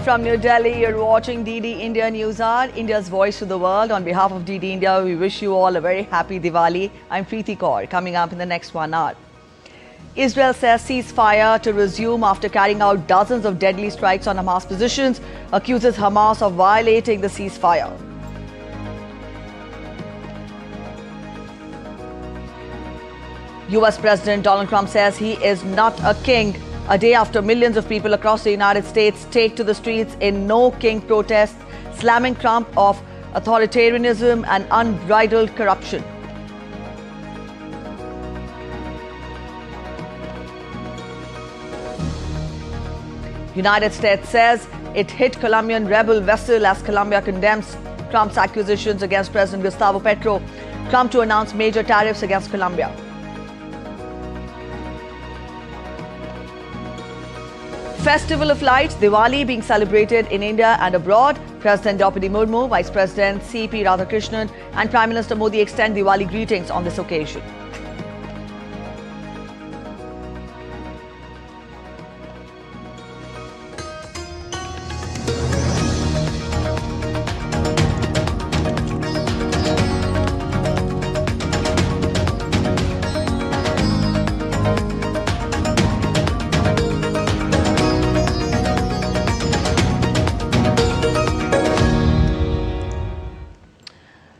from New Delhi, you're watching DD India News Hour, India's voice to the world. On behalf of DD India, we wish you all a very happy Diwali. I'm Preeti Kaur. Coming up in the next 1 hour. Israel says ceasefire to resume after carrying out dozens of deadly strikes on Hamas positions, accuses Hamas of violating the ceasefire. US President Donald Trump says he is not a king, a day after millions of people across the United States take to the streets in No King protests, slamming Trump of authoritarianism and unbridled corruption. United States says it hit Colombian rebel vessel as Colombia condemns Trump's accusations against President Gustavo Petro. Trump to announce major tariffs against Colombia. Festival of Lights, Diwali being celebrated in India and abroad. President Draupadi Murmu, Vice President C.P. Radhakrishnan and Prime Minister Modi extend Diwali greetings on this occasion.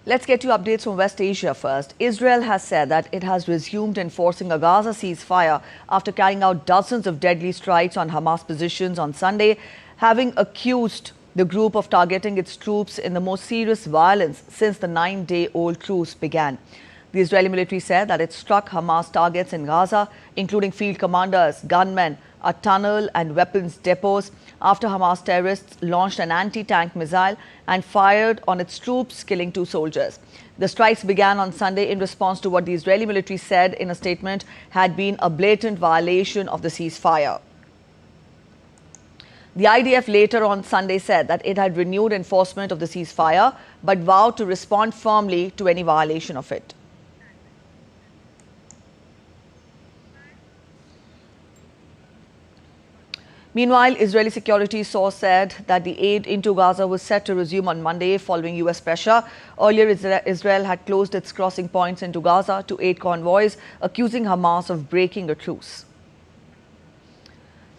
Let's get you updates from West Asia first. Israel has said that it has resumed enforcing a Gaza ceasefire after carrying out dozens of deadly strikes on Hamas positions on Sunday, having accused the group of targeting its troops in the most serious violence since the 9-day-old truce began. The Israeli military said that it struck Hamas targets in Gaza, including field commanders, gunmen, a tunnel and weapons depots, after Hamas terrorists launched an anti-tank missile and fired on its troops, killing 2 soldiers. The strikes began on Sunday in response to what the Israeli military said in a statement had been a blatant violation of the ceasefire. The IDF later on Sunday said that it had renewed enforcement of the ceasefire but vowed to respond firmly to any violation of it. Meanwhile, Israeli security source said that the aid into Gaza was set to resume on Monday following US pressure. Earlier, Israel had closed its crossing points into Gaza to aid convoys, accusing Hamas of breaking a truce.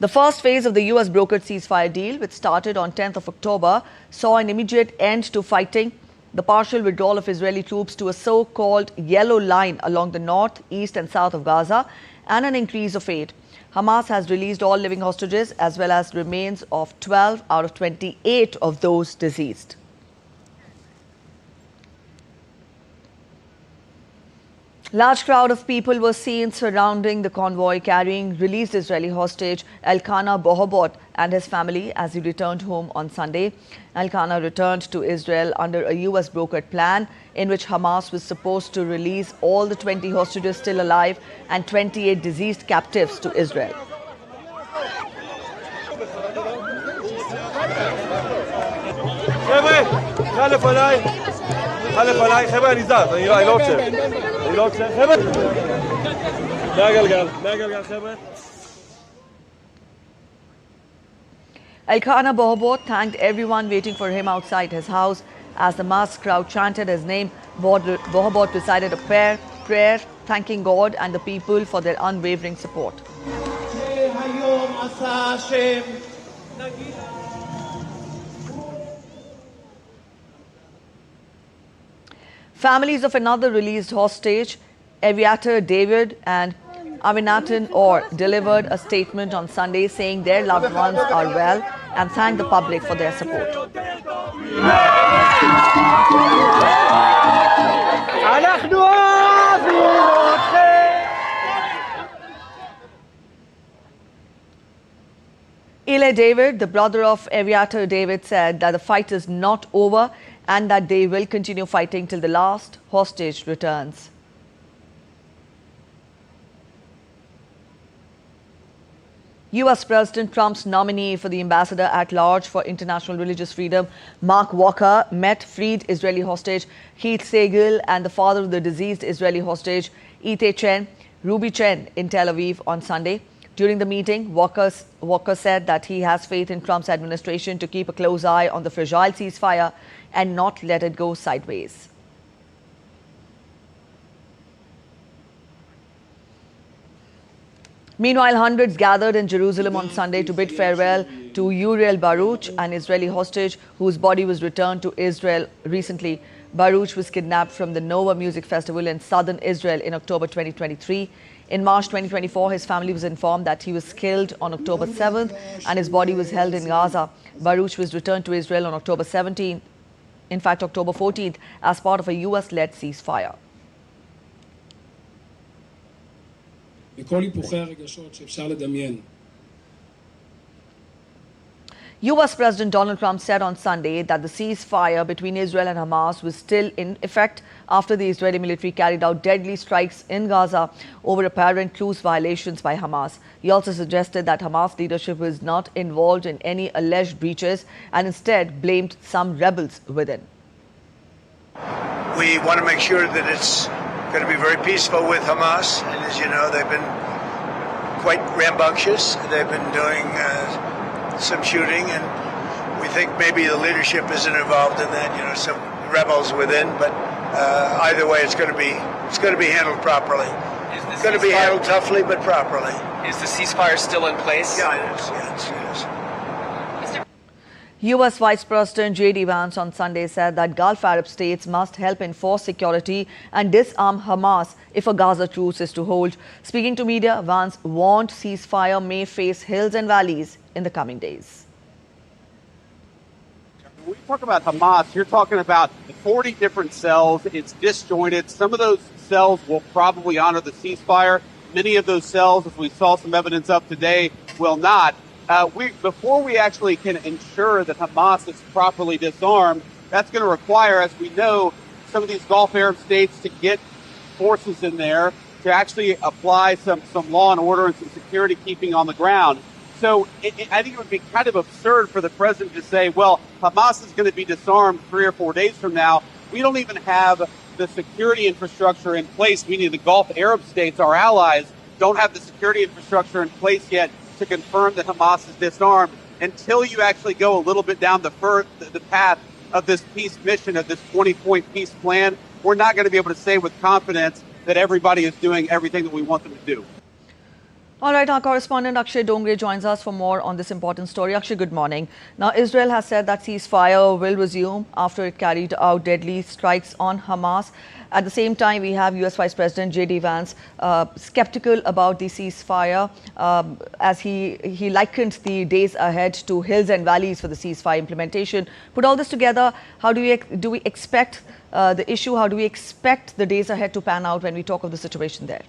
The first phase of the US brokered ceasefire deal, which started on 10th of October, saw an immediate end to fighting, the partial withdrawal of Israeli troops to a so-called yellow line along the north, east and south of Gaza, and an increase of aid. Hamas has released all living hostages as well as remains of 12 out of 28 of those deceased. Large crowd of people were seen surrounding the convoy carrying released Israeli hostage Elkanah Bohobot and his family as he returned home on Sunday. Elkanah returned to Israel under a US brokered plan in which Hamas was supposed to release all the 20 hostages still alive and 28 deceased captives to Israel. Elkanah Bohobot thanked everyone waiting for him outside his house. As the mass crowd chanted his name, Bohobot recited a prayer thanking God and the people for their unwavering support. Families of another released hostage, Aviator David and Aminatan Orr, delivered a statement on Sunday saying their loved ones are well and thanked the public for their support. Eli David, the brother of Aviator David, said that the fight is not over and that they will continue fighting till the last hostage returns. US President Trump's nominee for the Ambassador at Large for International Religious Freedom, Mark Walker, met freed Israeli hostage Heath Segal and the father of the deceased Israeli hostage, Ite Chen, Ruby Chen, in Tel Aviv on Sunday. During the meeting, Walker said that he has faith in Trump's administration to keep a close eye on the fragile ceasefire and not let it go sideways. Meanwhile, hundreds gathered in Jerusalem on Sunday to bid farewell to Uriel Baruch, an Israeli hostage whose body was returned to Israel recently. Baruch was kidnapped from the Nova Music Festival in southern Israel in October 2023. In March 2024, his family was informed that he was killed on October 7th and his body was held in Gaza. Baruch was returned to Israel on October 17th, in fact October 14th, as part of a US-led ceasefire. US President Donald Trump said on Sunday that the ceasefire between Israel and Hamas was still in effect after the Israeli military carried out deadly strikes in Gaza over apparent truce violations by Hamas. He also suggested that Hamas leadership was not involved in any alleged breaches and instead blamed some rebels within. We want to make sure that it's going to be very peaceful with Hamas, and as you know, they've been quite rambunctious. They've been doing some shooting, and we think maybe the leadership isn't involved in that. You know, some rebels within, but either way, it's going to be handled properly. It's going to be handled toughly, but properly. Is the ceasefire still in place? Yeah, it is. Yeah, it is. US Vice President J.D. Vance on Sunday said that Gulf Arab states must help enforce security and disarm Hamas if a Gaza truce is to hold. Speaking to media, Vance warned ceasefire may face hills and valleys in the coming days. When we talk about Hamas, you're talking about 40 different cells. It's disjointed. Some of those cells will probably honor the ceasefire. Many of those cells, as we saw some evidence of today, will not. Before we actually can ensure that Hamas is properly disarmed, that's going to require, as we know, some of these Gulf Arab states to get forces in there to actually apply some law and order and some security keeping on the ground. So I think it would be kind of absurd for the president to say, well, Hamas is going to be disarmed 3 or 4 days from now. We don't even have the security infrastructure in place, meaning the Gulf Arab states, our allies, don't have the security infrastructure in place yet to confirm that Hamas is disarmed until you actually go a little bit down the path of this peace mission, of this 20-point peace plan. We're not going to be able to say with confidence that everybody is doing everything that we want them to do. All right, our correspondent Akshay Dongre joins us for more on this important story. Akshay, good morning. Now, Israel has said that ceasefire will resume after it carried out deadly strikes on Hamas. At the same time, we have US Vice President J.D. Vance skeptical about the ceasefire as he likened the days ahead to hills and valleys for the ceasefire implementation. Put all this together, how do we expect the issue? How do we expect the days ahead to pan out when we talk of the situation there?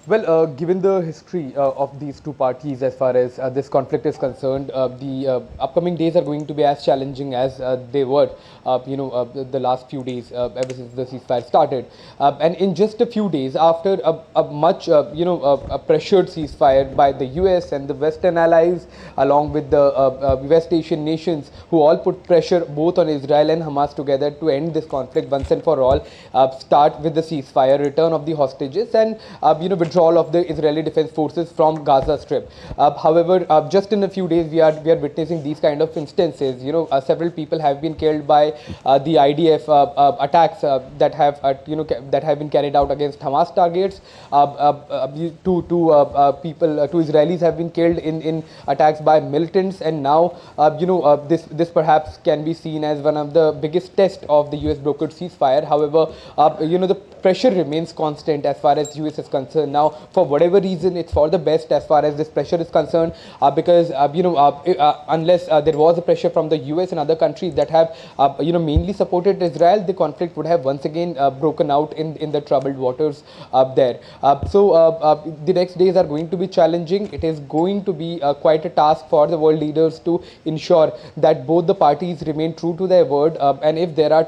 Well, given the history of these two parties as far as this conflict is concerned, the upcoming days are going to be as challenging as they were, the last few days ever since the ceasefire started. And in just a few days after a much, a pressured ceasefire by the US and the Western allies, along with the West Asian nations, who all put pressure both on Israel and Hamas together to end this conflict once and for all, start with the ceasefire, return of the hostages, and withdrawal of the Israeli Defense Forces from Gaza Strip. However, just in a few days, we are witnessing these kind of instances. Several people have been killed by the IDF attacks that have been carried out against Hamas targets. Two Israelis have been killed in attacks by militants, and now this perhaps can be seen as one of the biggest tests of the US brokered ceasefire. However, the pressure remains constant as far as US is concerned. Now, for whatever reason, it's for the best as far as this pressure is concerned, because unless there was a pressure from the US and other countries that have mainly supported Israel, the conflict would have once again broken out in the troubled waters there. So the next days are going to be challenging. It is going to be quite a task for the world leaders to ensure that both the parties remain true to their word, and if there are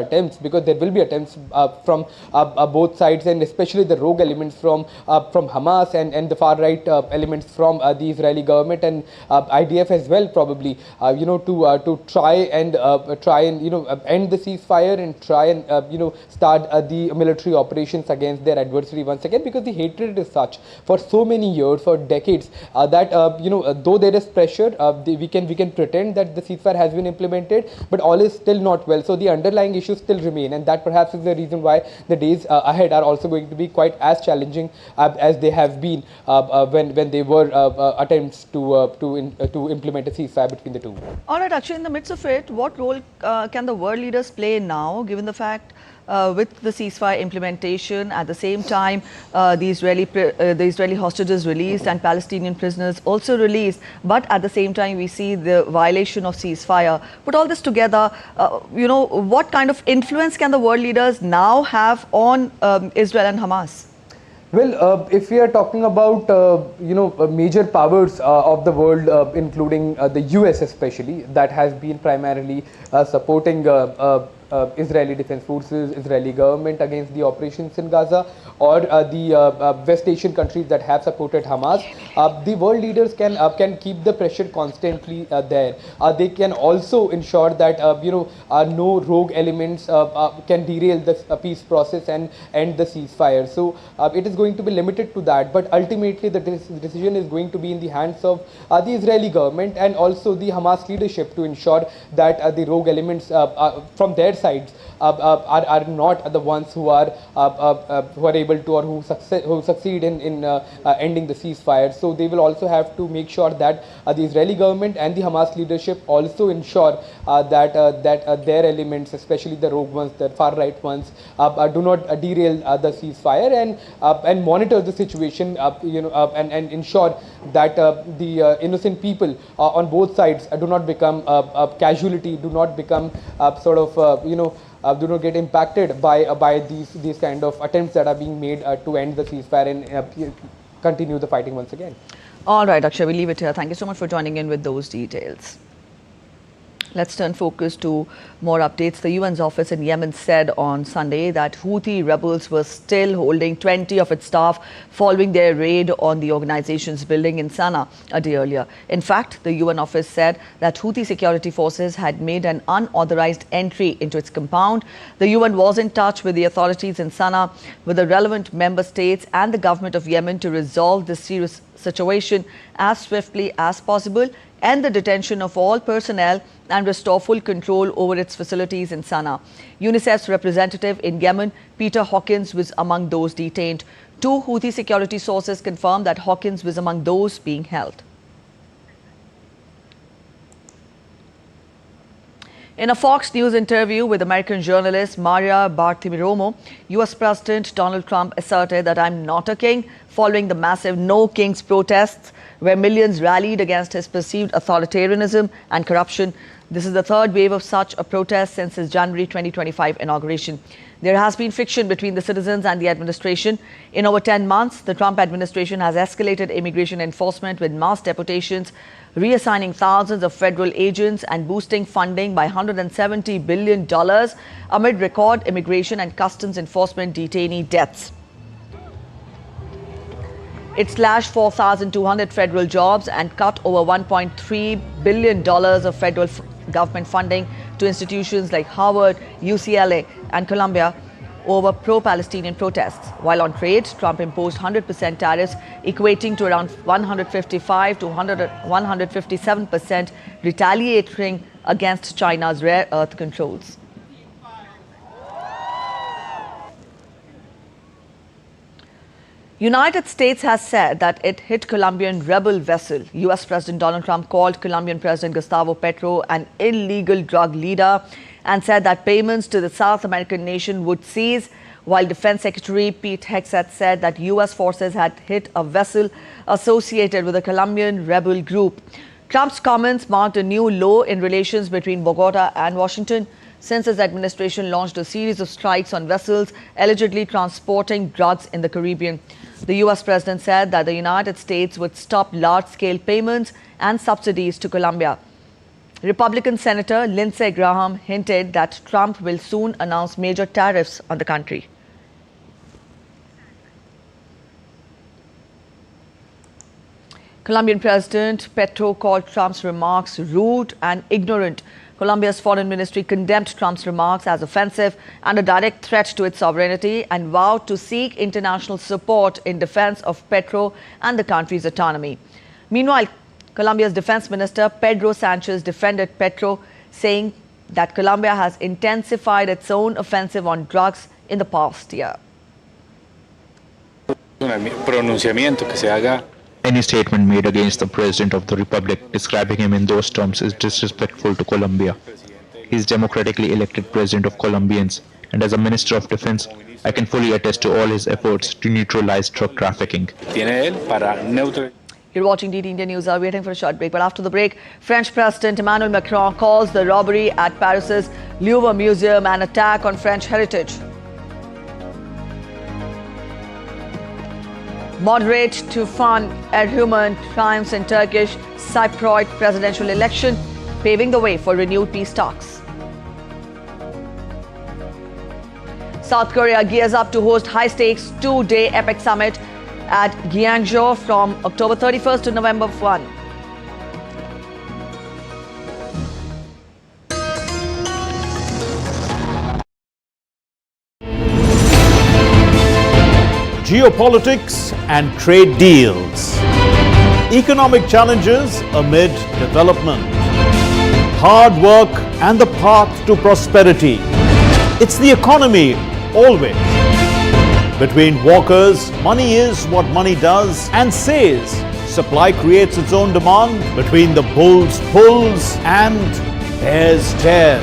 attempts, because there will be attempts from both sides, and especially the rogue elements from from Hamas and the far right elements from the Israeli government and IDF as well, probably, to try and end the ceasefire and try and start the military operations against their adversary once again, because the hatred is such for so many years, for decades, that though there is pressure, we can pretend that the ceasefire has been implemented, but all is still not well. So the underlying issues still remain, and that perhaps is the reason why the days ahead are also going to be quite as challenging as they have been when they were attempts to implement a ceasefire between the two. All right, Akshay, in the midst of it, what role can the world leaders play now, given the fact with the ceasefire implementation, at the same time the Israeli hostages released and Palestinian prisoners also released, but at the same time we see the violation of ceasefire. Put all this together, what kind of influence can the world leaders now have on Israel and Hamas? Well, if we are talking about major powers of the world, including the US especially, that has been primarily supporting Israeli defense forces, Israeli government against the operations in Gaza, or the West Asian countries that have supported Hamas, the world leaders can keep the pressure constantly there. They can also ensure that no rogue elements can derail the peace process and end the ceasefire. So it is going to be limited to that, but ultimately the decision is going to be in the hands of the Israeli government and also the Hamas leadership to ensure that the rogue elements from their sides are not the ones who are able to, or who succeed in ending the ceasefire. So they will also have to make sure that the Israeli government and the Hamas leadership also ensure that their elements, especially the rogue ones, the far right ones, do not derail the ceasefire and monitor the situation, and ensure that the innocent people on both sides do not become a casualty, do not become do not get impacted by these kind of attempts that are being made to end the ceasefire and continue the fighting once again. All right, Akshay, we'll leave it here. Thank you so much for joining in with those details. Let's turn focus to more updates. The UN's office in Yemen said on Sunday that Houthi rebels were still holding 20 of its staff following their raid on the organization's building in Sana'a a day earlier. In fact, the UN office said that Houthi security forces had made an unauthorized entry into its compound. The UN was in touch with the authorities in Sana'a, with the relevant member states and the government of Yemen to resolve this serious situation as swiftly as possible, end the detention of all personnel and restore full control over its facilities in Sana'a. UNICEF's representative in Yemen, Peter Hawkins, was among those detained. Two Houthi security sources confirmed that Hawkins was among those being held. In a Fox News interview with American journalist Maria Bartiromo, US President Donald Trump asserted that "I'm not a king," following the massive No Kings protests where millions rallied against his perceived authoritarianism and corruption. This is the third wave of such a protest since his January 2025 inauguration. There has been friction between the citizens and the administration. In over 10 months, the Trump administration has escalated immigration enforcement with mass deportations, reassigning thousands of federal agents and boosting funding by $170 billion amid record immigration and customs enforcement detainee deaths. It slashed 4,200 federal jobs and cut over $1.3 billion of federal government funding to institutions like Harvard, UCLA and Columbia over pro-Palestinian protests. While on trade, Trump imposed 100% tariffs, equating to around 155 to 157%, retaliating against China's rare earth controls. United States has said that it hit Colombian rebel vessel. US President Donald Trump called Colombian President Gustavo Petro an illegal drug leader and said that payments to the South American nation would cease, while Defense Secretary Pete Hegseth said that US forces had hit a vessel associated with a Colombian rebel group. Trump's comments marked a new low in relations between Bogota and Washington since his administration launched a series of strikes on vessels allegedly transporting drugs in the Caribbean. The US president said that the United States would stop large-scale payments and subsidies to Colombia. Republican Senator Lindsey Graham hinted that Trump will soon announce major tariffs on the country. Colombian President Petro called Trump's remarks rude and ignorant. Colombia's foreign ministry condemned Trump's remarks as offensive and a direct threat to its sovereignty and vowed to seek international support in defense of Petro and the country's autonomy. Meanwhile, Colombia's defense minister Pedro Sanchez defended Petro, saying that Colombia has intensified its own offensive on drugs in the past year. Any statement made against the President of the Republic describing him in those terms is disrespectful to Colombia. He is democratically elected President of Colombians, and as a Minister of Defense, I can fully attest to all his efforts to neutralize drug trafficking. You're watching DD India News. Are waiting for a short break, but after the break, French President Emmanuel Macron calls the robbery at Paris's Louvre Museum an attack on French heritage. Moderate to fun Erdogan triumphs in Turkish Cypriot presidential election, paving the way for renewed peace talks. South Korea gears up to host high-stakes two-day APEC summit at Gyeongju from October 31st to November 1. Geopolitics and trade deals. Economic challenges amid development. Hard work and the path to prosperity. It's the economy always. Between walkers, money is what money does and says. Supply creates its own demand. Between the bulls pulls and bears tears.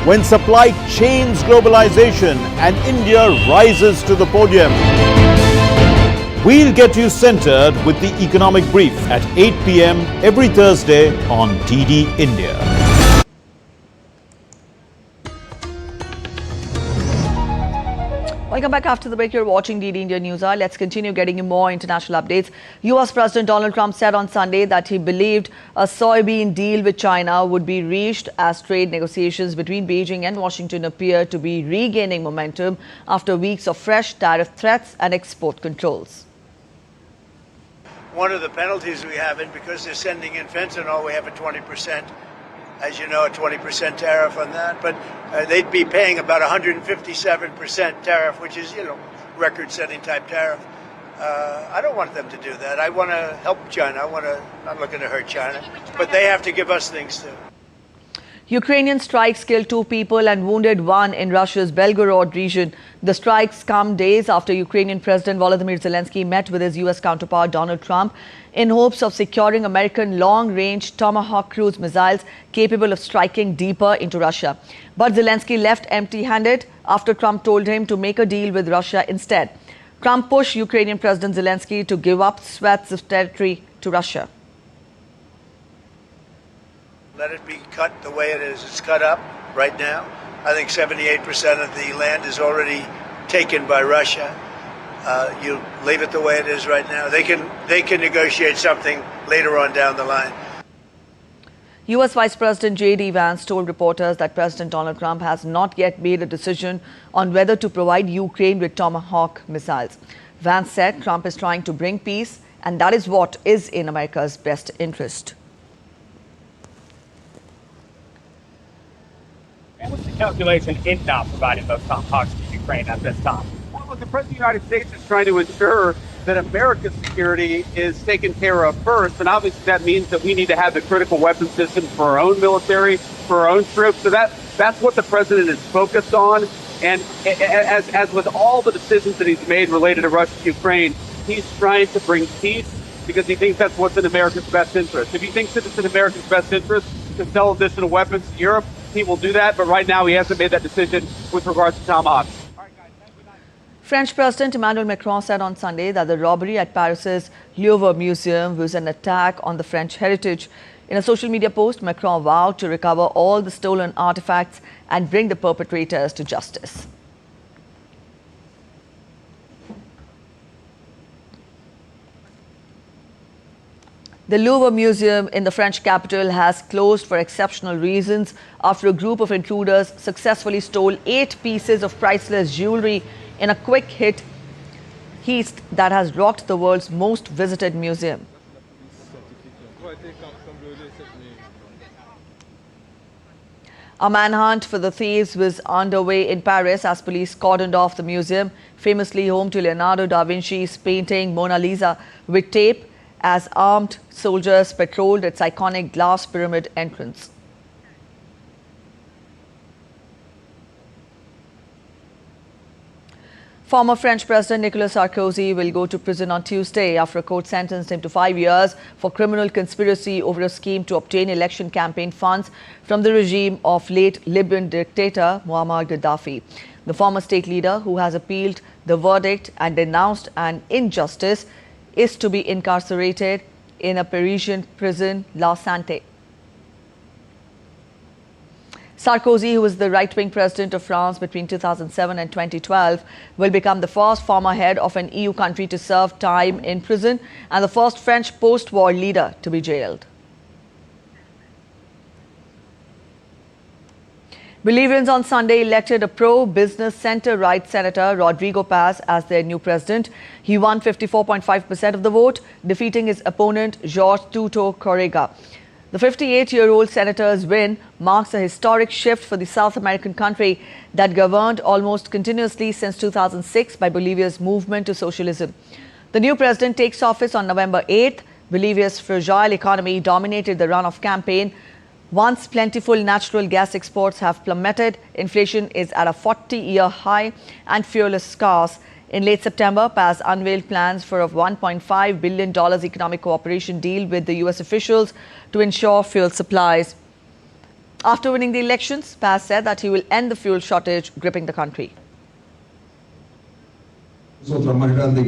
When supply chains globalization and India rises to the podium. We'll get you centered with the Economic Brief at 8 p.m. every Thursday on DD India. Welcome back after the break. You're watching DD India News Hour. Let's continue getting you more international updates. US President Donald Trump said on Sunday that he believed a soybean deal with China would be reached as trade negotiations between Beijing and Washington appear to be regaining momentum after weeks of fresh tariff threats and export controls. One of the penalties we have, and because they're sending in fentanyl, we have a 20%. As you know, a 20% tariff on that, but they'd be paying about 157% tariff, which is, record-setting type tariff. I don't want them to do that. I want to help China. I'm not looking to hurt China, but they have to give us things too. Ukrainian strikes killed 2 people and wounded 1 in Russia's Belgorod region. The strikes come days after Ukrainian President Volodymyr Zelensky met with his US counterpart Donald Trump in hopes of securing American long-range Tomahawk cruise missiles capable of striking deeper into Russia. But Zelensky left empty-handed after Trump told him to make a deal with Russia instead. Trump pushed Ukrainian President Zelensky to give up swaths of territory to Russia. Let it be cut the way it is. It's cut up right now. I think 78% of the land is already taken by Russia. You leave it the way it is right now. They can negotiate something later on down the line. US Vice President J.D. Vance told reporters that President Donald Trump has not yet made a decision on whether to provide Ukraine with Tomahawk missiles. Vance said Trump is trying to bring peace, and that is what is in America's best interest. And what's the calculation in not providing those Tomahawks to Ukraine at this time? Well, look, the President of the United States is trying to ensure that America's security is taken care of first, and obviously that means that we need to have the critical weapon systems for our own military, for our own troops. So that's what the President is focused on. And as with all the decisions that he's made related to Russia and Ukraine, he's trying to bring peace because he thinks that's what's in America's best interest. If he thinks that it's in America's best interest to sell additional weapons to Europe, he will do that, but right now he hasn't made that decision with regards to Tomahawks. French President Emmanuel Macron said on Sunday that the robbery at Paris's Louvre Museum was an attack on the French heritage. In a social media post, Macron vowed to recover all the stolen artifacts and bring the perpetrators to justice. The Louvre Museum in the French capital has closed for exceptional reasons after a group of intruders successfully stole 8 pieces of priceless jewelry in a quick hit heist that has rocked the world's most visited museum. A manhunt for the thieves was underway in Paris as police cordoned off the museum, famously home to Leonardo da Vinci's painting Mona Lisa, with tape as armed soldiers patrolled its iconic glass pyramid entrance. Former French President Nicolas Sarkozy will go to prison on Tuesday after a court sentenced him to 5 years for criminal conspiracy over a scheme to obtain election campaign funds from the regime of late Libyan dictator Muammar Gaddafi. The former state leader, who has appealed the verdict and denounced an injustice, is to be incarcerated in a Parisian prison, La Santé. Sarkozy, who was the right-wing president of France between 2007 and 2012, will become the first former head of an EU country to serve time in prison and the first French post-war leader to be jailed. Bolivians on Sunday elected a pro-business center-right Senator Rodrigo Paz as their new president. He won 54.5% of the vote, defeating his opponent Jorge Tuto Correga. The 58-year-old senator's win marks a historic shift for the South American country that governed almost continuously since 2006 by Bolivia's movement to socialism. The new president takes office on November 8th. Bolivia's fragile economy dominated the runoff campaign. Once plentiful natural gas exports have plummeted, inflation is at a 40-year high and fuel is scarce. In late September, Paz unveiled plans for a $1.5 billion economic cooperation deal with the US officials to ensure fuel supplies. After winning the elections, Paz said that he will end the fuel shortage gripping the country. From November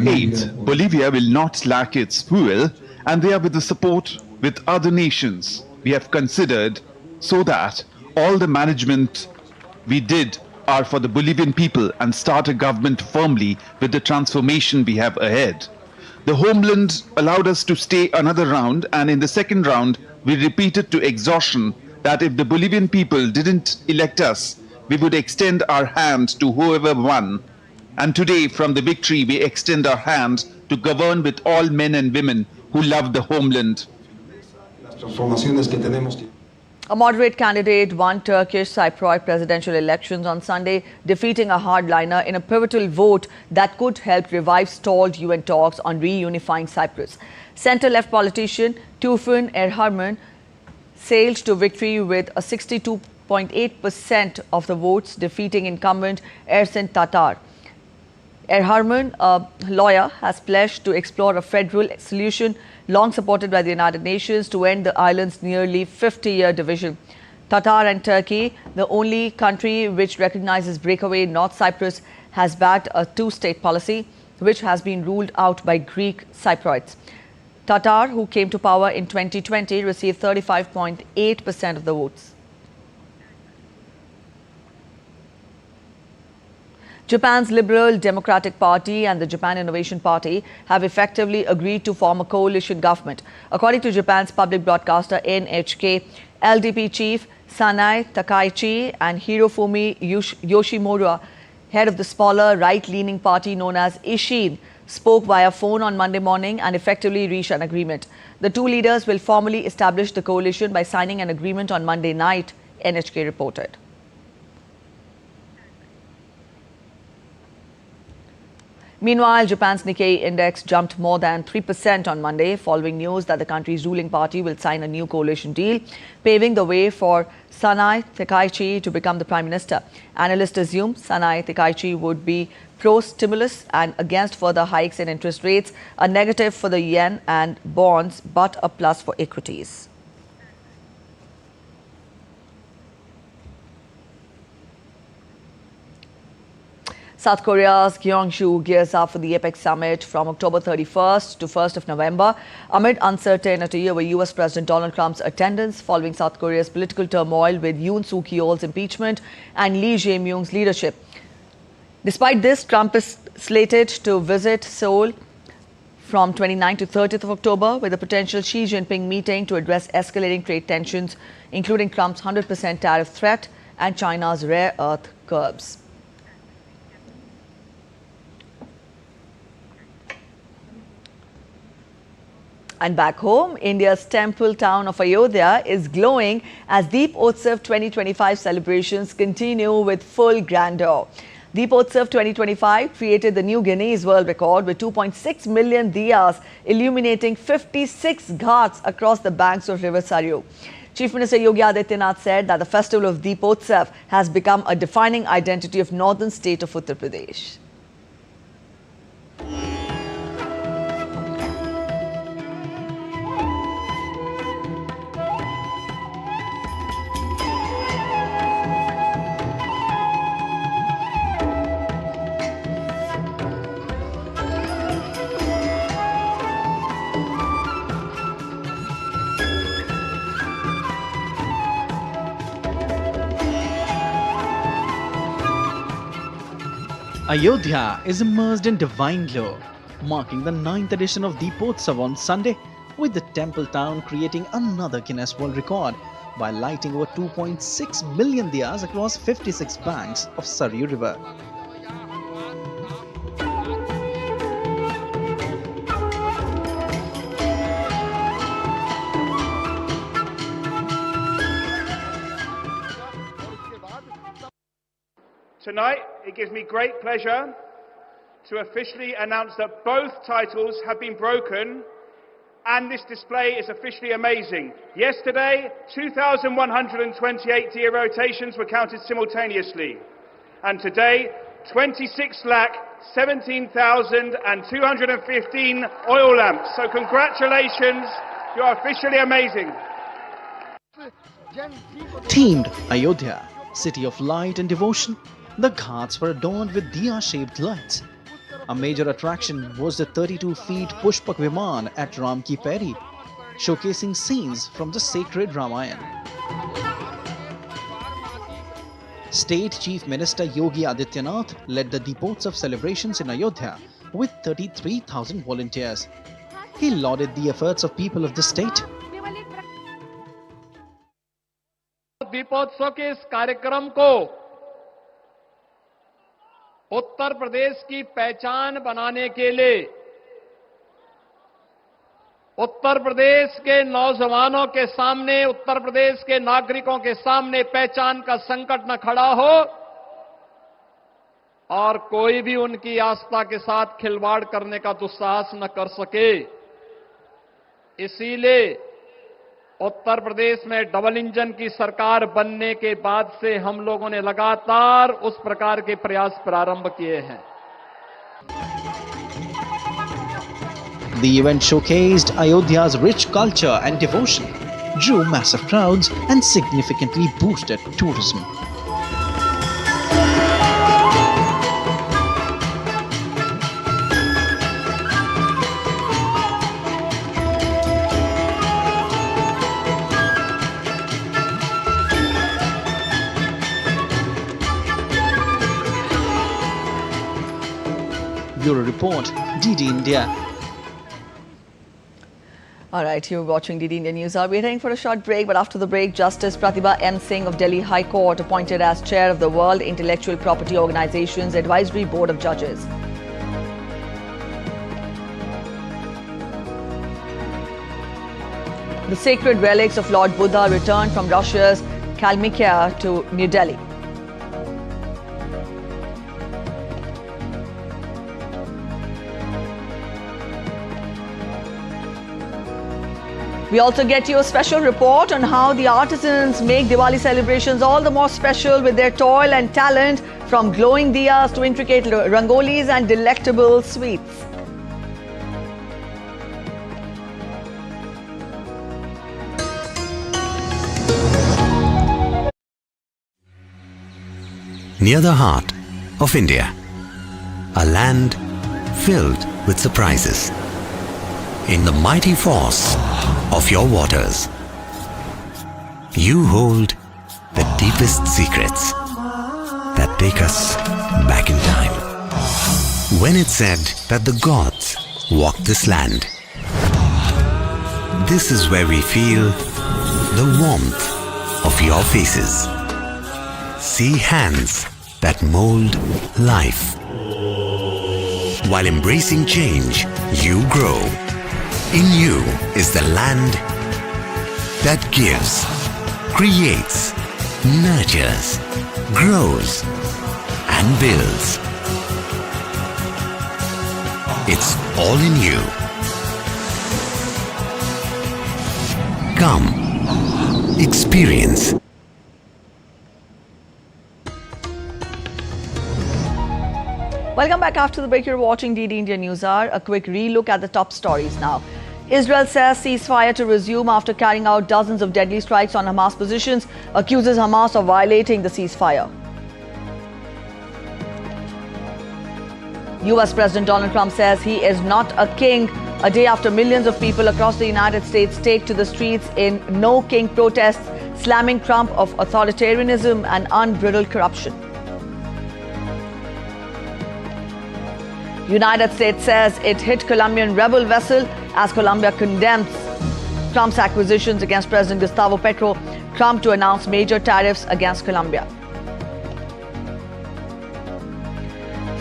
8th, Bolivia will not lack its fuel, and they are with the support with other nations we have considered, so that all the management we did are for the Bolivian people and start a government firmly with the transformation we have ahead. The homeland allowed us to stay another round, and in the second round, we repeated to exhaustion that if the Bolivian people didn't elect us, we would extend our hand to whoever won. And today, from the victory, we extend our hand to govern with all men and women who love the homeland. A moderate candidate won Turkish Cypriot presidential elections on Sunday, defeating a hardliner in a pivotal vote that could help revive stalled UN talks on reunifying Cyprus. Centre-left politician Tufan Erharman sailed to victory with a 62.8% of the votes, defeating incumbent Ersin Tatar. Erharman, a lawyer, has pledged to explore a federal solution long supported by the United Nations to end the island's nearly 50-year division. Tatar and Turkey, the only country which recognizes breakaway North Cyprus, has backed a two-state policy, which has been ruled out by Greek Cypriots. Tatar, who came to power in 2020, received 35.8% of the votes. Japan's Liberal Democratic Party and the Japan Innovation Party have effectively agreed to form a coalition government. According to Japan's public broadcaster NHK, LDP chief Sanai Takaichi and Hirofumi Yoshimura, head of the smaller right-leaning party known as Ishin, spoke via phone on Monday morning and effectively reached an agreement. The two leaders will formally establish the coalition by signing an agreement on Monday night, NHK reported. Meanwhile, Japan's Nikkei index jumped more than 3% on Monday, following news that the country's ruling party will sign a new coalition deal, paving the way for Sanai Takaichi to become the prime minister. Analysts assume Sanai Takaichi would be pro-stimulus and against further hikes in interest rates, a negative for the yen and bonds, but a plus for equities. South Korea's Gyeongsoo gears up for the APEC summit from October 31st to 1st of November, amid uncertainty over US President Donald Trump's attendance following South Korea's political turmoil with Yoon Suk-yeol's impeachment and Lee Jae-myung's leadership. Despite this, Trump is slated to visit Seoul from 29th to 30th of October with a potential Xi Jinping meeting to address escalating trade tensions, including Trump's 100% tariff threat and China's rare earth curbs. And back home, India's temple town of Ayodhya is glowing as Deepotsav 2025 celebrations continue with full grandeur. Deepotsav 2025 created the new Guinness World Record with 2.6 million diyas illuminating 56 ghats across the banks of River Saryu. Chief Minister Yogi Adityanath said that the festival of Deepotsav has become a defining identity of northern state of Uttar Pradesh. Ayodhya is immersed in divine glow, marking the 9th edition of Deepotsav on Sunday, with the temple town creating another Guinness World Record by lighting over 2.6 million diyas across 56 banks of Saryu River. Tonight, it gives me great pleasure to officially announce that both titles have been broken and this display is officially amazing. Yesterday, 2,128 diya rotations were counted simultaneously. And today, 26,17,215 oil lamps. So congratulations, you are officially amazing. Themed Ayodhya, city of light and devotion, the ghats were adorned with diya-shaped lights. A major attraction was the 32-feet Pushpak Viman at Ram Ki Pairi, showcasing scenes from the sacred Ramayana. State Chief Minister Yogi Adityanath led the Deepotsav celebrations in Ayodhya with 33,000 volunteers. He lauded the efforts of people of the state. दीपोत्सव के इस कार्यक्रम को उत्तर प्रदेश की पहचान बनाने के लिए उत्तर प्रदेश के नौजवानों के सामने, उत्तर प्रदेश के नागरिकों के सामने पहचान का संकट न खड़ा हो और कोई भी उनकी आस्था के साथ खिलवाड़ करने का दुस्साहस न कर सके। इसीलिए उत्तर प्रदेश में डबल इंजन की सरकार बनने के बाद से हम लोगों ने लगातार उस प्रकार के प्रयास प्रारंभ किए हैं। The event showcased Ayodhya's rich culture and devotion, drew massive crowds and significantly boosted tourism. Bureau Report, DD India. All right, you're watching DD India News. We're heading for a short break, but after the break, Justice Pratibha M. Singh of Delhi High Court appointed as chair of the World Intellectual Property Organization's Advisory Board of Judges. The sacred relics of Lord Buddha returned from Russia's Kalmykia to New Delhi. We also get you a special report on how the artisans make Diwali celebrations all the more special with their toil and talent, from glowing diyas to intricate rangolis and delectable sweets. Near the heart of India, a land filled with surprises. In the mighty force of your waters, you hold the deepest secrets that take us back in time. When it's said that the gods walk this land, this is where we feel the warmth of your faces. See hands that mold life. While embracing change, you grow. In you is the land that gives, creates, nurtures, grows, and builds. It's all in you. Come, experience. Welcome back after the break. You're watching DD India News Hour. A quick relook at the top stories now. Israel says ceasefire to resume after carrying out dozens of deadly strikes on Hamas positions, accuses Hamas of violating the ceasefire. US President Donald Trump says he is not a king, a day after millions of people across the United States take to the streets in No King protests, slamming Trump of authoritarianism and unbridled corruption. United States says it hit Colombian rebel vessel as Colombia condemns Trump's accusations against President Gustavo Petro. Trump to announce major tariffs against Colombia.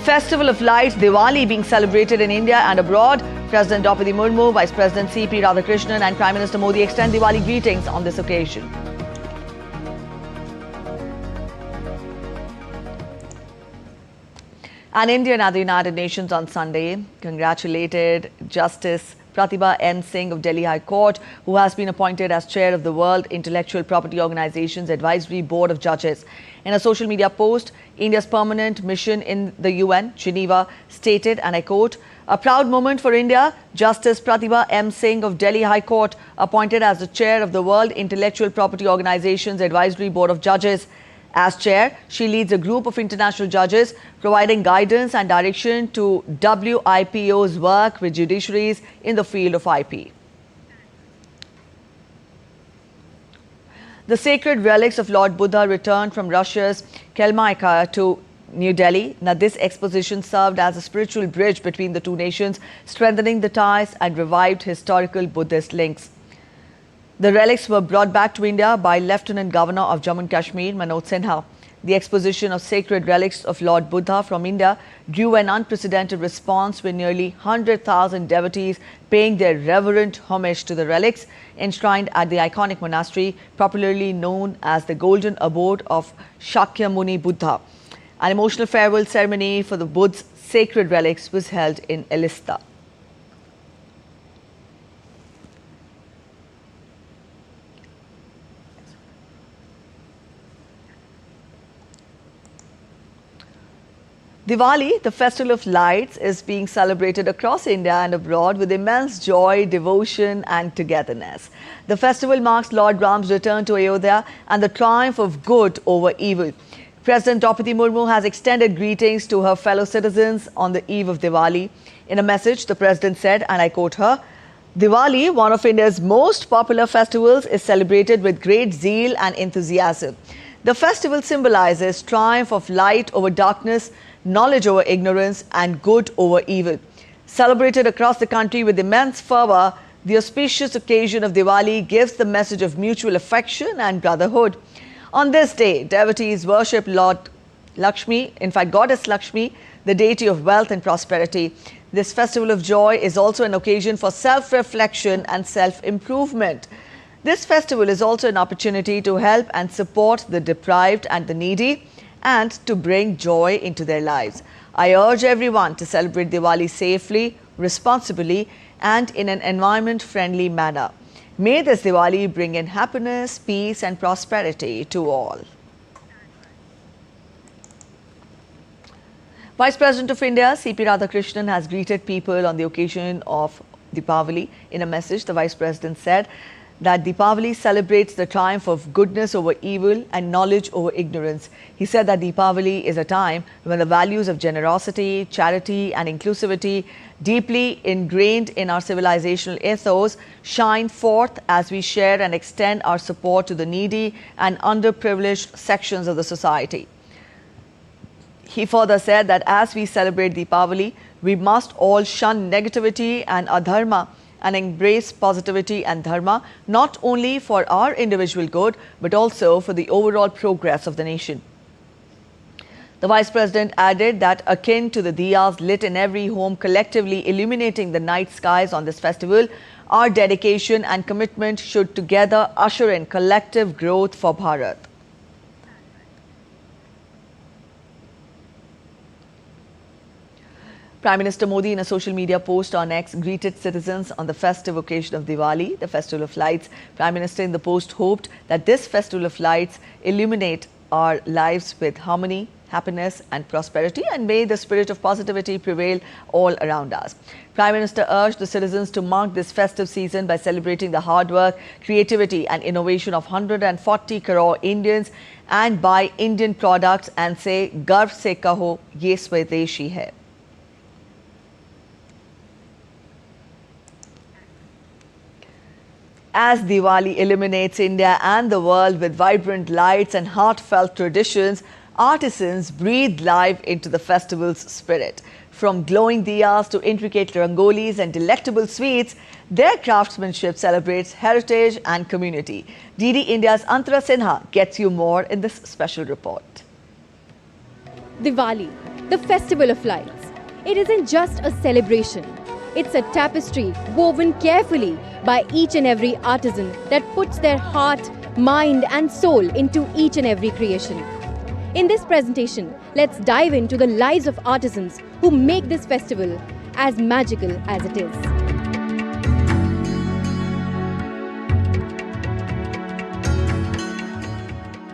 Festival of Lights, Diwali being celebrated in India and abroad. President Draupadi Murmu, Vice President C.P. Radhakrishnan and Prime Minister Modi extend Diwali greetings on this occasion. An Indian at the United Nations on Sunday congratulated Justice Pratibha N. Singh of Delhi High Court, who has been appointed as chair of the World Intellectual Property Organization's Advisory Board of Judges. In a social media post, India's permanent mission in the UN, Geneva, stated, and I quote, "A proud moment for India, Justice Pratibha M. Singh of Delhi High Court, appointed as the chair of the World Intellectual Property Organization's Advisory Board of Judges. As chair, she leads a group of international judges providing guidance and direction to WIPO's work with judiciaries in the field of IP. The sacred relics of Lord Buddha returned from Russia's Kelmaika to New Delhi. Now, this exposition served as a spiritual bridge between the two nations, strengthening the ties and revived historical Buddhist links. The relics were brought back to India by Lieutenant Governor of Jammu and Kashmir, Manoj Sinha. The exposition of sacred relics of Lord Buddha from India drew an unprecedented response, with nearly 100,000 devotees paying their reverent homage to the relics enshrined at the iconic monastery, popularly known as the Golden Abode of Shakyamuni Buddha. An emotional farewell ceremony for the Buddha's sacred relics was held in Elista. Diwali, the festival of lights, is being celebrated across India and abroad with immense joy, devotion and togetherness. The festival marks Lord Ram's return to Ayodhya and the triumph of good over evil. President Draupadi Murmu has extended greetings to her fellow citizens on the eve of Diwali. In a message, the President said, and I quote her, "Diwali, one of India's most popular festivals, is celebrated with great zeal and enthusiasm. The festival symbolizes triumph of light over darkness, knowledge over ignorance and good over evil. Celebrated across the country with immense fervour, the auspicious occasion of Diwali gives the message of mutual affection and brotherhood. On this day, devotees worship Lord Lakshmi, in fact Goddess Lakshmi, the deity of wealth and prosperity. This festival of joy is also an occasion for self-reflection and self-improvement. This festival is also an opportunity to help and support the deprived and the needy, and to bring joy into their lives. I urge everyone to celebrate Diwali safely, responsibly, and in an environment-friendly manner. May this Diwali bring in happiness, peace, and prosperity to all." Vice President of India, C.P. Radhakrishnan, has greeted people on the occasion of Deepavali. In a message, the Vice President said that Deepavali celebrates the triumph of goodness over evil and knowledge over ignorance. He said that Deepavali is a time when the values of generosity, charity and inclusivity, deeply ingrained in our civilizational ethos, shine forth as we share and extend our support to the needy and underprivileged sections of the society. He further said that as we celebrate Deepavali, we must all shun negativity and adharma and embrace positivity and dharma, not only for our individual good, but also for the overall progress of the nation. The Vice President added that akin to the diyas lit in every home collectively illuminating the night skies on this festival, Our dedication and commitment should together usher in collective growth for Bharat. Prime Minister Modi, in a social media post on X, greeted citizens on the festive occasion of Diwali, the Festival of Lights. Prime Minister in the post hoped that this Festival of Lights illuminate our lives with harmony, happiness and prosperity, and may the spirit of positivity prevail all around us. Prime Minister urged the citizens to mark this festive season by celebrating the hard work, creativity and innovation of 140 crore Indians and buy Indian products and say, "Garv se kaho, ye swadeshi hai." As Diwali illuminates India and the world with vibrant lights and heartfelt traditions, artisans breathe life into the festival's spirit. From glowing diyas to intricate rangolis and delectable sweets, their craftsmanship celebrates heritage and community. DD India's Antara Sinha gets you more in this special report. Diwali, the festival of lights. It isn't just a celebration. It's a tapestry woven carefully by each and every artisan that puts their heart, mind and soul into each and every creation. In this presentation, let's dive into the lives of artisans who make this festival as magical as it is.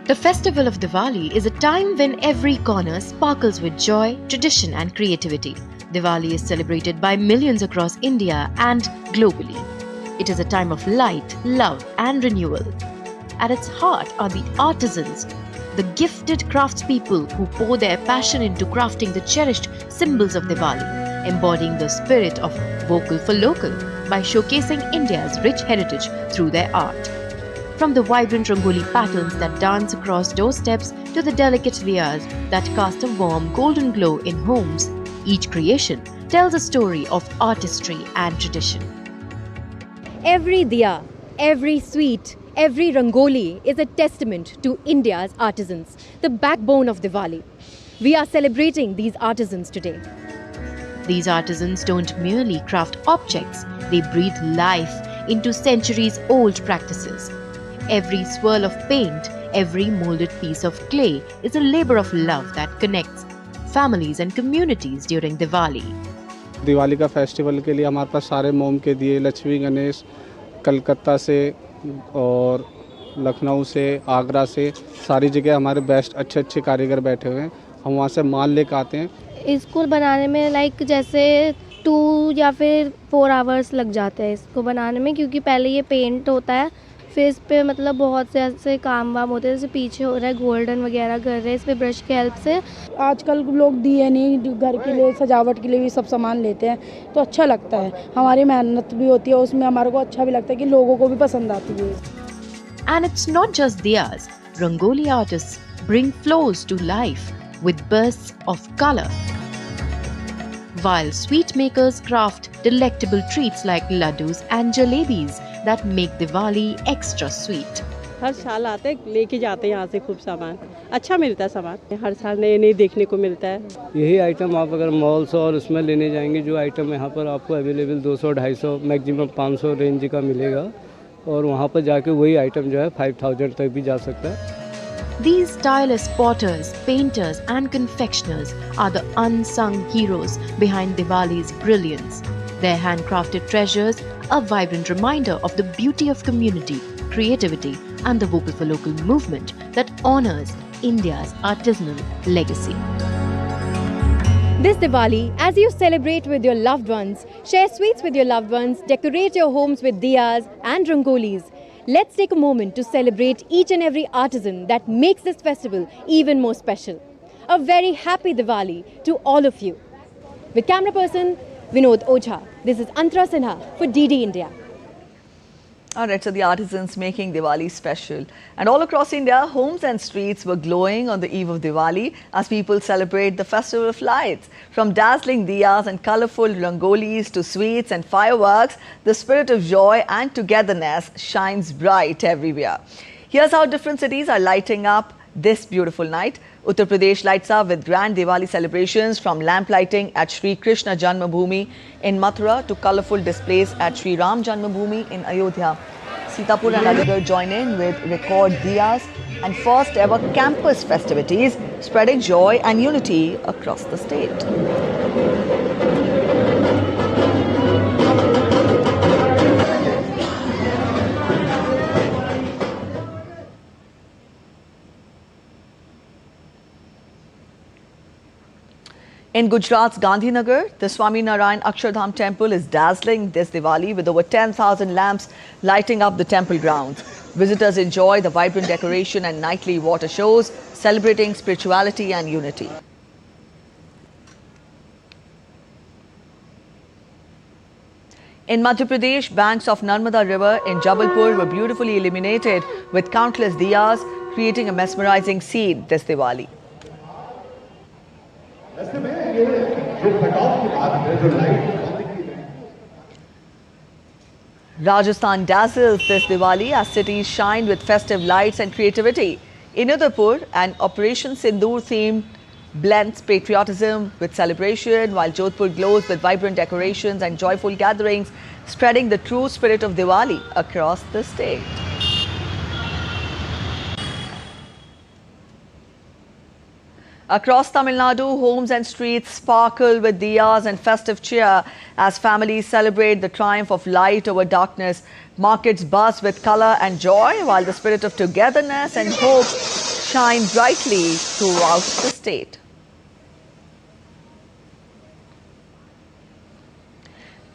The festival of Diwali is a time when every corner sparkles with joy, tradition and creativity. Diwali is celebrated by millions across India and globally. It is a time of light, love and renewal. At its heart are the artisans, the gifted craftspeople who pour their passion into crafting the cherished symbols of Diwali, embodying the spirit of vocal for local by showcasing India's rich heritage through their art. From the vibrant Rangoli patterns that dance across doorsteps to the delicate diyas that cast a warm golden glow in homes, each creation tells a story of artistry and tradition. Every diya, every sweet, every rangoli is a testament to India's artisans, the backbone of Diwali. We are celebrating these artisans today. These artisans don't merely craft objects, they breathe life into centuries-old practices. Every swirl of paint, every molded piece of clay is a labor of love that connects families and communities during Diwali. Diwali का festival के लिए हमारे पास सारे मोम के दिए लक्ष्मी गणेश कलकत्ता से और लखनऊ से आगरा से सारी जगह हमारे बेस्ट अच्छे कारीगर बैठे हुए हैं। हम वहाँ से माल लेकर आते हैं। इसको बनाने में लाइक जैसे 2 या फिर 4 आवर्स लग जाते हैं इसको बनाने में, क्योंकि पहले ये पेंट होता है, फिर इस पे मतलब बहुत से ऐसे काम वाम होते हैं, जैसे पीछे हो रहा है गोल्डन वगैरह कर रहे हैं इस पे ब्रश के हेल्प से। आजकल लोग दिए नहीं, घर के लिए सजावट के लिए भी सब सामान लेते हैं, तो अच्छा लगता है। हमारी मेहनत भी होती है उसमें, हमारे को अच्छा भी लगता है कि लोगों को भी पसंद आती है। And it's not just diyas. Rangoli artists bring flows to life with bursts of color, while sweet makers craft delectable treats like laddus and jalebis that make Diwali extra sweet. हर साल आते हैं, लेके जाते हैं यहाँ से खूब सामान, अच्छा मिलता है सामान, हर साल नए देखने को मिलता है। यही आइटम आप अगर मॉल्स और उसमें लेने जाएंगे, जो आइटम यहाँ पर आपको अवेलेबल 200-250 मैक्सिमम 500 रेंज का मिलेगा, और वहाँ पर जाके वही आइटम जो है 5000 तक भी जा सकता है। These tireless potters, painters and confectioners are the unsung heroes behind Diwali's brilliance. Their handcrafted treasures, a vibrant reminder of the beauty of community, creativity and the vocal for local movement that honors India's artisanal legacy. This Diwali, as you celebrate with your loved ones, share sweets with your loved ones, decorate your homes with diyas and rangolis, let's take a moment to celebrate each and every artisan that makes this festival even more special. A very happy Diwali to all of you. With camera person Vinod Ojha, this is Antara Sinha for DD India. All right, so the artisans making Diwali special. And all across India, homes and streets were glowing on the eve of Diwali as people celebrate the festival of lights. From dazzling diyas and colourful rangolis to sweets and fireworks, the spirit of joy and togetherness shines bright everywhere. Here's how different cities are lighting up this beautiful night. Uttar Pradesh lights up with grand Diwali celebrations, from lamp lighting at Shri Krishna Janmabhoomi in Mathura to colourful displays at Shri Ram Janmabhoomi in Ayodhya. Sitapur and Aligarh join in with record diyas and first ever campus festivities, spreading joy and unity across the state. In Gujarat's Gandhinagar, the Swaminarayan Akshardham temple is dazzling this Diwali with over 10,000 lamps lighting up the temple grounds. Visitors enjoy the vibrant decoration and nightly water shows, celebrating spirituality and unity. In Madhya Pradesh, banks of Narmada River in Jabalpur were beautifully illuminated with countless diyas, creating a mesmerizing scene this Diwali. Rajasthan dazzles this Diwali as cities shine with festive lights and creativity. In Udaipur, an Operation Sindoor theme blends patriotism with celebration, while Jodhpur glows with vibrant decorations and joyful gatherings, spreading the true spirit of Diwali across the state. Across Tamil Nadu, homes and streets sparkle with diyas and festive cheer as families celebrate the triumph of light over darkness. Markets buzz with colour and joy, while the spirit of togetherness and hope shine brightly throughout the state.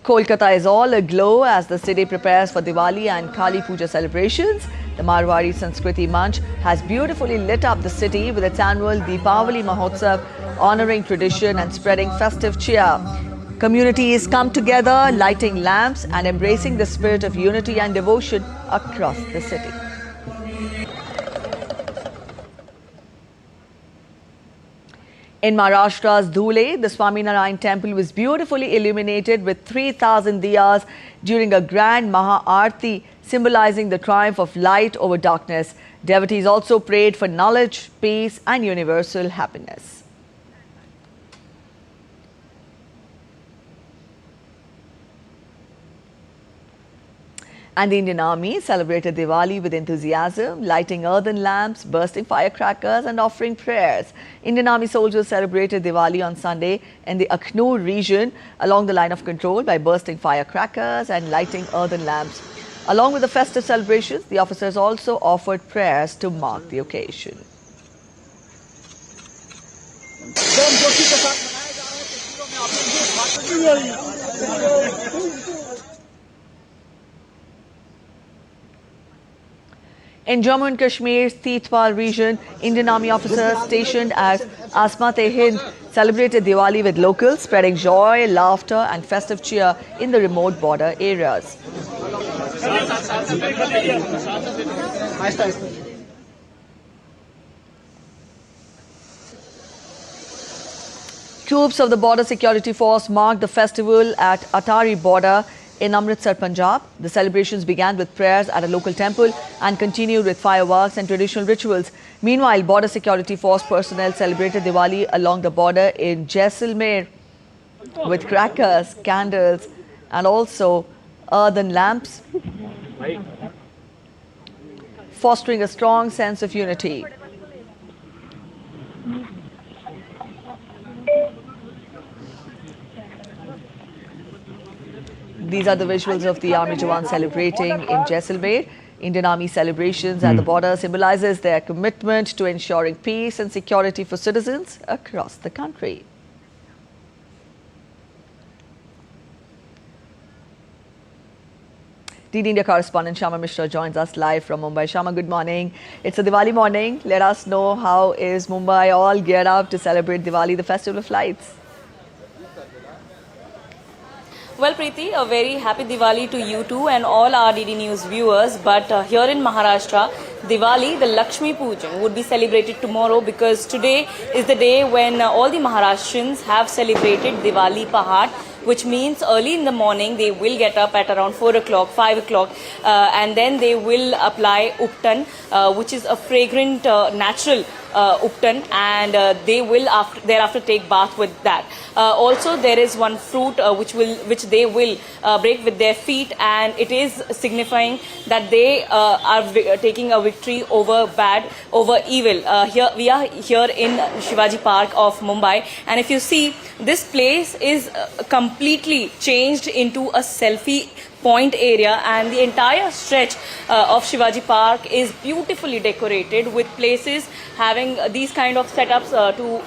Kolkata is all aglow as the city prepares for Diwali and Kali Puja celebrations. The Marwari Sanskriti Manch has beautifully lit up the city with its annual Deepavali Mahotsav, honouring tradition and spreading festive cheer. Communities come together, lighting lamps and embracing the spirit of unity and devotion across the city. In Maharashtra's Dhule, the Swaminarayan temple was beautifully illuminated with 3,000 diyas during a grand Maha Aarti, symbolizing the triumph of light over darkness. Devotees also prayed for knowledge, peace and universal happiness. And the Indian Army celebrated Diwali with enthusiasm, lighting earthen lamps, bursting firecrackers and offering prayers. Indian Army soldiers celebrated Diwali on Sunday in the Akhnur region along the line of control by bursting firecrackers and lighting earthen lamps. Along with the festive celebrations, the officers also offered prayers to mark the occasion. In Jammu and Kashmir's Teetwal region, Indian Army officers stationed as Asmat-e-Hind celebrated Diwali with locals, spreading joy, laughter and festive cheer in the remote border areas. Troops of the Border Security Force marked the festival at Atari border in Amritsar, Punjab. The celebrations began with prayers at a local temple and continued with fireworks and traditional rituals. Meanwhile, Border Security Force personnel celebrated Diwali along the border in Jaisalmer with crackers, candles and also earthen lamps, fostering a strong sense of unity. These are the visuals of the Army Jawans celebrating in Jaisalmer. Indian Army celebrations at the border symbolizes their commitment to ensuring peace and security for citizens across the country. DD India correspondent Shama Mishra joins us live from Mumbai. Shama, good morning. It's a Diwali morning. Let us know, how is Mumbai all geared up to celebrate Diwali, the festival of lights? Well, Preeti, a very happy Diwali to you too and all our DD News viewers. But here in Maharashtra, Diwali, the Lakshmi Puja, would be celebrated tomorrow because today is the day when all the Maharashtrians have celebrated Diwali Pahad, which means early in the morning they will get up at around 4 o'clock, 5 o'clock, and then they will apply uptan, which is a fragrant natural uptan, and they will thereafter take bath with that. Also, there is one fruit which they will break with their feet, and it is signifying that they are taking a victory over evil. Here we are here in Shivaji Park of Mumbai, and if you see, this place is completely changed into a selfie point area, and the entire stretch of Shivaji Park is beautifully decorated with places having these kind of setups to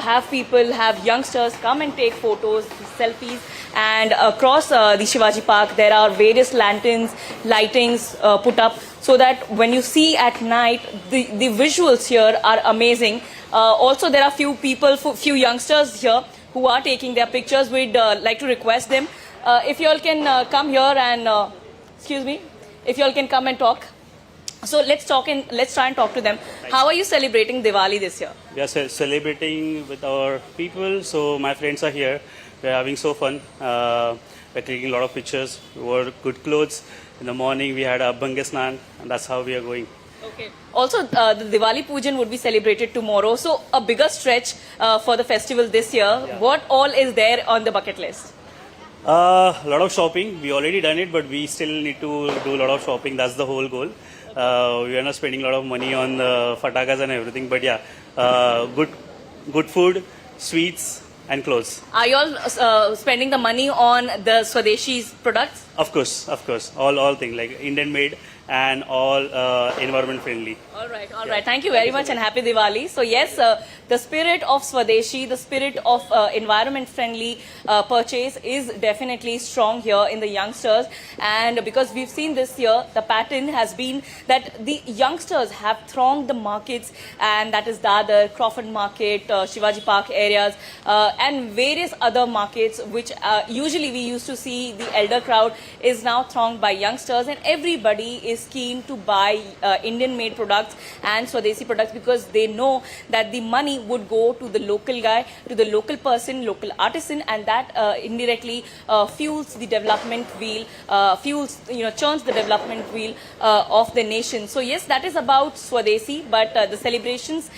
have youngsters come and take photos, selfies, and across the Shivaji Park there are various lanterns, lightings put up, so that when you see at night, the visuals here are amazing. Also, there are few youngsters here who are taking their pictures. We'd like to request them, if you all can come here and, if you all can come and talk. So let's try and talk to them. How are you celebrating Diwali this year? We are celebrating with our people. So my friends are here. We are having so fun. We're taking a lot of pictures. We wore good clothes. In the morning we had a Abhanga Snan, and that's how we are going. Okay. Also, the Diwali Pujan would be celebrated tomorrow. So a bigger stretch for the festival this year. Yeah. What all is there on the bucket list? A lot of shopping. We already done it, but we still need to do a lot of shopping. That's the whole goal. We are not spending a lot of money on fatakas and everything, but yeah, good food, sweets and clothes. Are you all spending the money on the Swadeshi's products? Of course. All things like Indian made and all environment friendly. All right. Thank you very much and happy Diwali. So yes, the spirit of Swadeshi, the spirit of environment friendly purchase is definitely strong here in the youngsters, and because we've seen this year, the pattern has been that the youngsters have thronged the markets, and that is Dadar, Crawford Market, Shivaji Park areas, and various other markets which usually we used to see the elder crowd is now thronged by youngsters, and everybody is keen to buy Indian made products and Swadeshi products, because they know that the money would go to the local guy, to the local person, local artisan, and that indirectly fuels the development wheel, churns the development wheel of the nation. So yes, that is about Swadeshi, but the celebrations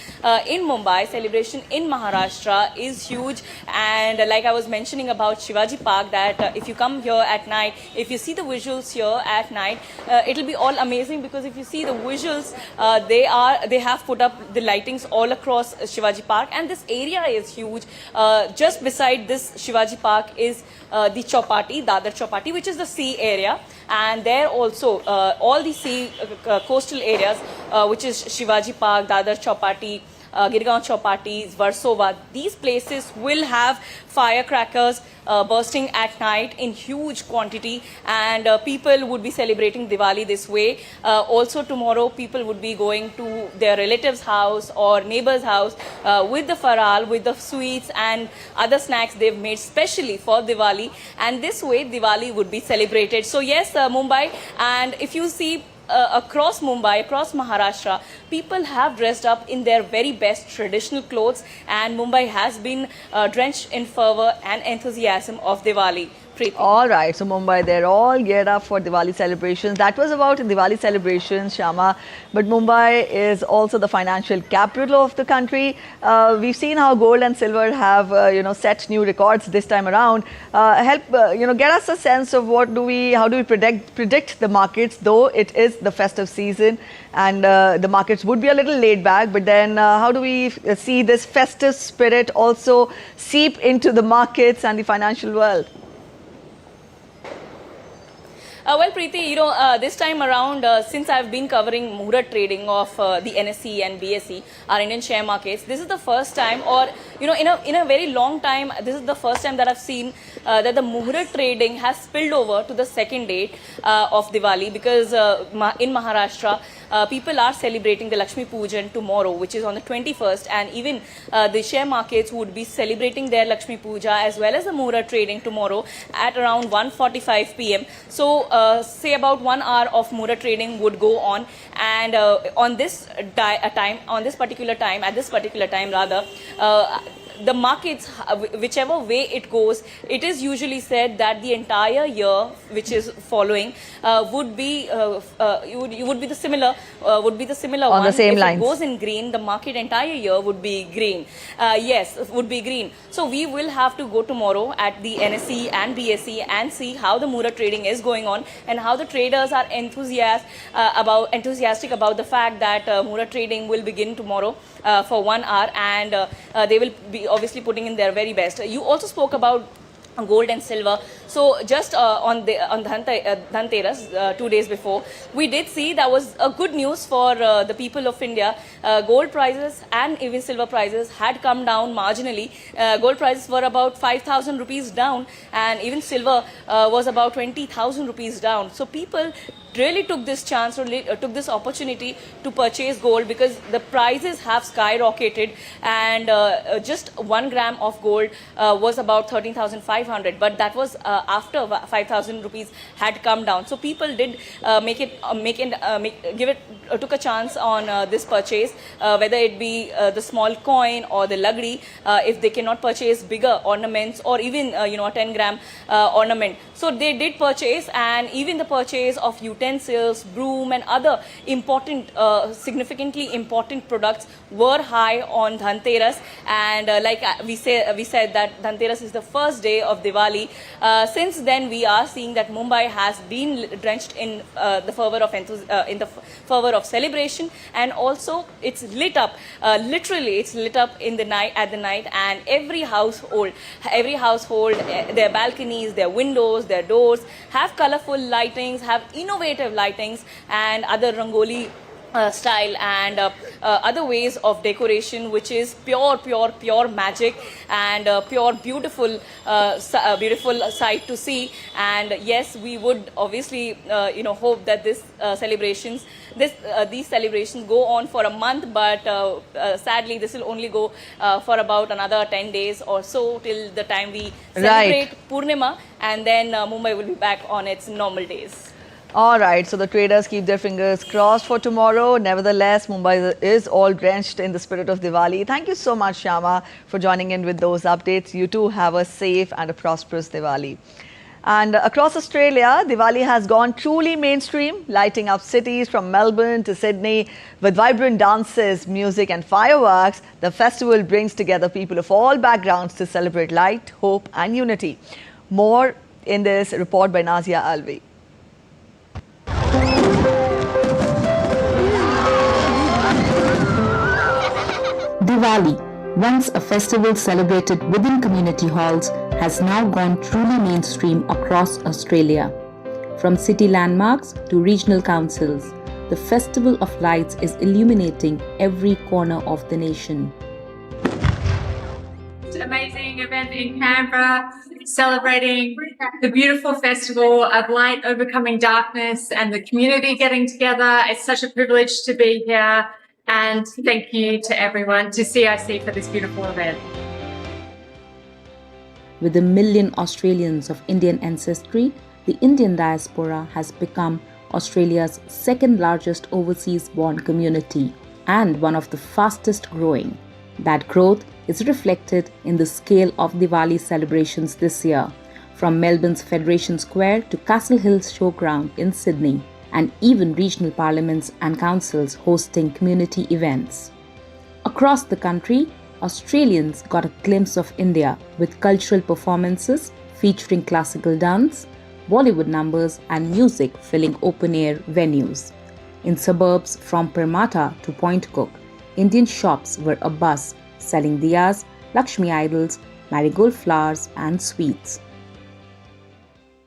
in Mumbai, celebration in Maharashtra is huge, and like I was mentioning about Shivaji Park, that if you come here at night, if you see the visuals here at night, it'll be all amazing, because if you see the visuals, they have put up the lightings all across Shivaji Park, and this area is huge. Just beside this Shivaji Park is the Chowpatty, Dadar Chowpatty, which is the sea area, and there also all the sea coastal areas, which is Shivaji Park, Dadar Chowpatty, Girgaon Chowpatty, Versova, these places will have firecrackers bursting at night in huge quantity, and people would be celebrating Diwali this way. Also tomorrow people would be going to their relatives' house or neighbor's house with the faral, with the sweets and other snacks they've made specially for Diwali, and this way Diwali would be celebrated. So yes, Mumbai, and if you see across Mumbai, across Maharashtra, people have dressed up in their very best traditional clothes, and Mumbai has been drenched in fervor and enthusiasm of Diwali. All right, so Mumbai, they're all geared up for Diwali celebrations. That was about Diwali celebrations, Sharma. But Mumbai is also the financial capital of the country. We've seen how gold and silver have, set new records this time around. Get us a sense of how do we predict the markets, though it is the festive season and the markets would be a little laid back. But then how do we see this festive spirit also seep into the markets and the financial world? Well, Preeti, this time around, since I've been covering Muhurat trading of the NSE and BSE, our Indian share markets, this is the first time, or in a very long time, this is the first time that I've seen that the Muhurat trading has spilled over to the second date of Diwali, because in Maharashtra, people are celebrating the Lakshmi Pujan tomorrow, which is on the 21st, and even the share markets would be celebrating their Lakshmi Puja as well as the Muhurat trading tomorrow at around 1:45 p.m. So say about 1 hour of Muhurat trading would go on, and at this particular time, the markets, whichever way it goes, it is usually said that the entire year which is following would be the similar On one. the same if lines. it goes in green, the market entire year would be green. Yes, would be green. So we will have to go tomorrow at the NSE and BSE and see how the Mura trading is going on and how the traders are enthusiastic about the fact that Mura trading will begin tomorrow for 1 hour, and they will be obviously putting in their very best. You also spoke about gold and silver. So just on Dhanteras, 2 days before, we did see that was a good news for the people of India. Gold prices and even silver prices had come down marginally. Gold prices were about 5,000 rupees down, and even silver was about 20,000 rupees down. So people really took this chance or took this opportunity to purchase gold because the prices have skyrocketed, and just 1 gram of gold was about 13,500, but that was after 5,000 rupees had come down. So people did took a chance on this purchase, whether it be the small coin or the lagdi, if they cannot purchase bigger ornaments or even a 10-gram ornament. So they did purchase, and even the purchase of utensils, broom and other important, significantly important products were high on Dhanteras. And like we said that Dhanteras is the first day of Diwali. Since then we are seeing that Mumbai has been drenched in the fervor of celebration, and also it's lit up, literally it's lit up in the night, at the night, and every household, their balconies, their windows, their doors have colorful lightings, have innovative lightings and other rangoli style and other ways of decoration, which is pure magic and beautiful sight to see. And yes, we would obviously hope that these celebrations go on for a month, but sadly this will only go for about another 10 days or so till the time we celebrate Purnima, and then Mumbai will be back on its normal days. All right, so the traders keep their fingers crossed for tomorrow. Nevertheless, Mumbai is all drenched in the spirit of Diwali. Thank you so much, Shyama, for joining in with those updates. You too have a safe and a prosperous Diwali. And across Australia, Diwali has gone truly mainstream, lighting up cities from Melbourne to Sydney with vibrant dances, music and fireworks. The festival brings together people of all backgrounds to celebrate light, hope and unity. More in this report by Nazia Alvi. Diwali, once a festival celebrated within community halls, has now gone truly mainstream across Australia. From city landmarks to regional councils, the Festival of Lights is illuminating every corner of the nation. It's an amazing event in Canberra, celebrating the beautiful festival of light overcoming darkness and the community getting together. It's such a privilege to be here. And thank you to everyone, to CIC for this beautiful event. With 1 million Australians of Indian ancestry, the Indian diaspora has become Australia's second largest overseas born community and one of the fastest growing. That growth is reflected in the scale of Diwali celebrations this year, from Melbourne's Federation Square to Castle Hill's Showground in Sydney, and even regional parliaments and councils hosting community events. Across the country, Australians got a glimpse of India with cultural performances featuring classical dance, Bollywood numbers and music filling open-air venues. In suburbs from Parramatta to Point Cook, Indian shops were abuzz, selling diyas, Lakshmi idols, marigold flowers and sweets.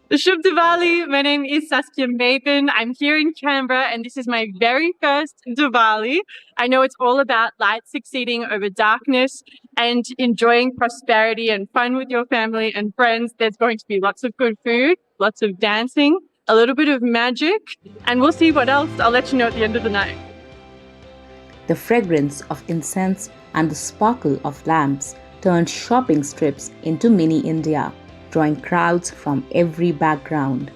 Shubh Diwali, my name is Saskia Maven. I'm here in Canberra and this is my very first Diwali. I know it's all about light succeeding over darkness and enjoying prosperity and fun with your family and friends. There's going to be lots of good food, lots of dancing, a little bit of magic, and we'll see what else. I'll let you know at the end of the night. The fragrance of incense and the sparkle of lamps turned shopping strips into mini India, drawing crowds from every background.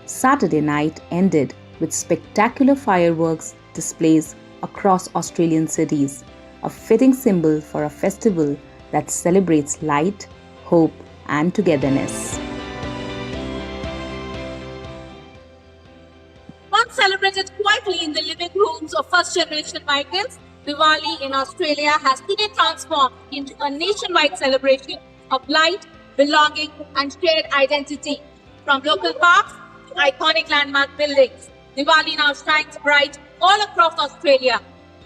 Saturday night ended with spectacular fireworks displays across Australian cities, a fitting symbol for a festival that celebrates light, hope, and togetherness. Once celebrated quietly in the living rooms of first-generation migrants, Diwali in Australia has today transformed into a nationwide celebration of light, belonging, and shared identity. From local parks to iconic landmark buildings, Diwali now shines bright all across Australia.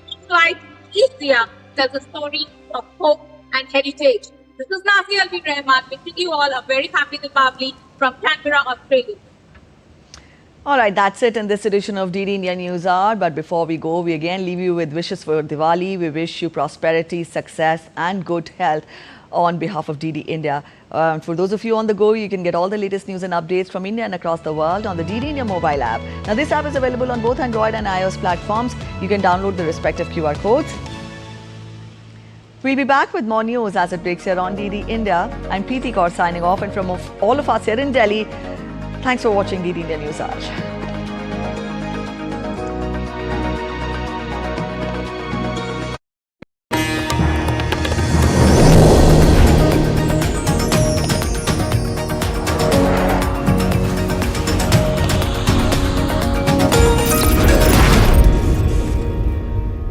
Each light, each diya tells a story of hope and heritage. This is Nafi Alvi Rahman wishing you all a very happy Diwali from Canberra, Australia. All right, that's it in this edition of DD India News Hour. But before we go, we again leave you with wishes for Diwali. We wish you prosperity, success and good health on behalf of DD India. For those of you on the go, you can get all the latest news and updates from India and across the world on the DD India mobile app. Now, this app is available on both Android and iOS platforms. You can download the respective QR codes. We'll be back with more news as it breaks here on DD India. I'm Preeti Kaur signing off, and from all of us here in Delhi, thanks for watching DD India News Hour.